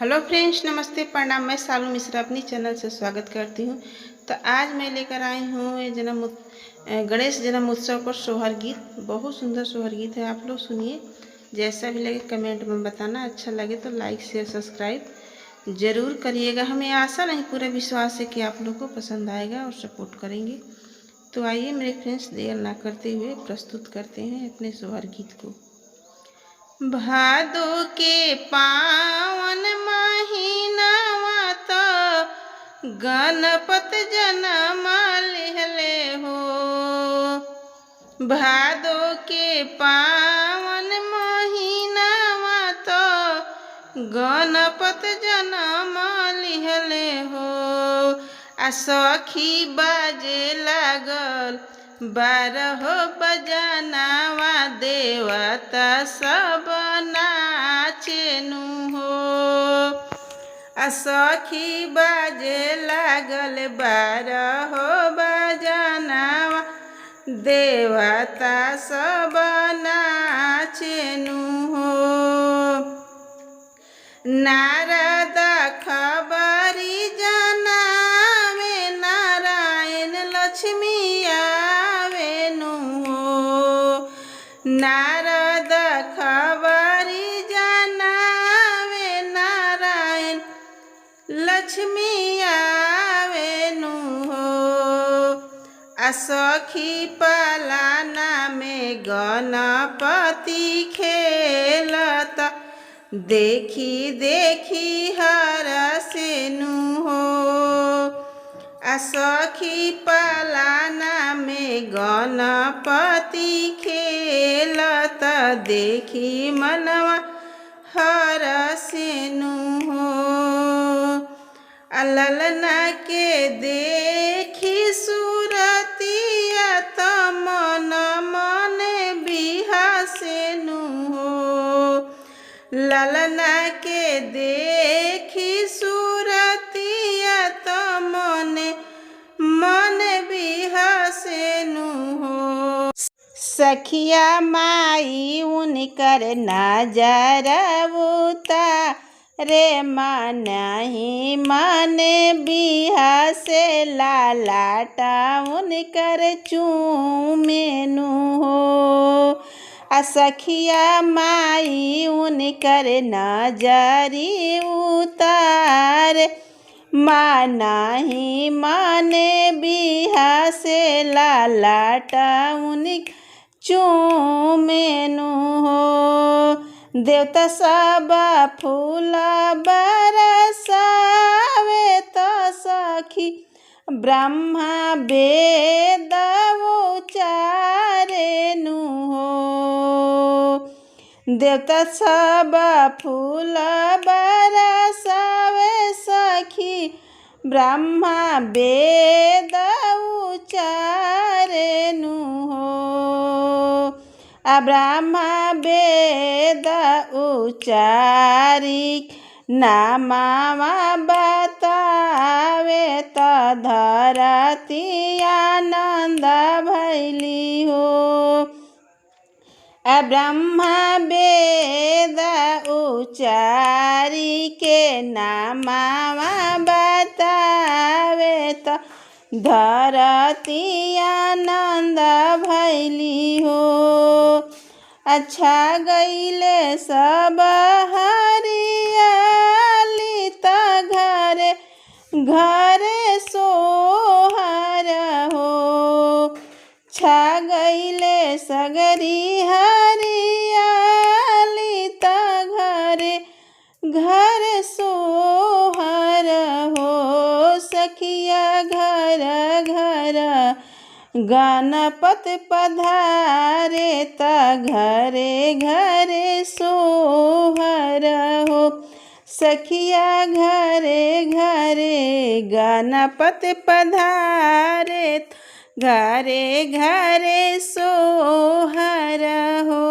Hello friends, नमस्ते, प्रणाम। मैं सालू मिश्रा अपनी चैनल से स्वागत करती हूँ। तो आज मैं लेकर आई हूँ ये गणेश जन्म उत्सव पर सोहर गीत। बहुत सुंदर सोहर गीत है, आप लोग सुनिए। जैसा भी लगे कमेंट में बताना, अच्छा लगे तो लाइक शेयर सब्सक्राइब ज़रूर करिएगा। हमें आशा नहीं पूरा विश्वास है कि आप लोग को पसंद आएगा और सपोर्ट करेंगे। तो आइए मेरे फ्रेंड्स, देर ना करते हुए प्रस्तुत करते हैं अपने सोहर गीत को। भादो के पावन महीनावा तो गणपत जन्म लिहले हो। भादो के पावन महीनावा तो गणपत जन्म लिहले हो। आ सखी बाजे लागल बारह बजनावा, देवता सब नाचेनु हो। आ सखी बाजे लागल बारह बजनावा, देवता सब नाचेनु हो। नारद खबरी जनावे, नारायण लक्ष्मी आवेनु हो। नारद खबरी जनावे, नारायण लक्ष्मी आवेनु हो। आ सखी पलाना में गणपति खेलता, देखी देखी हरसेनु हो। आ सखी पलाना में गणपति खेलता, देखी मनवा हरसेनु हो। आ ललना के देखी सूरतिया त मन मन बिहासेनु हो। ललना के देखी सूरतिया त मन मन बिहासेनु हो। सखिया माई उनकर नजर उतारे, मनहि मन बिहासे, लालाटा उनकर चूमेनु हो। आ सखिया माई उनकर नजरी उतारे, मनहि मन बिहासे, लालाटा उनक चूमेनु हो। देवता सब फूल बरसावे, तो सखी ब्रह्मा वेद उचारेनु हो। देवता सब फूल बरसावे, सखी ब्रह्मा वेद उचारेनु हो। आ ब्रह्मा वेद उचारी नामावा बतावे, तो धरती आनंद भैली हो। आ ब्रह्मा वेद उचारी के नामावा बतावे, तो धरती आनंद भैली हो। अच्छा गईले सब हरियाली, त घरे घरे सोहर हो। छा गईले सगरी हरियाली, त घरे घर सोहर हो। सखिया घर घर गणपत पधारे, त घरे घरे सोहर हो। सखिया घरे घरे गणपत पधारे, घरे घरे सोहर हो।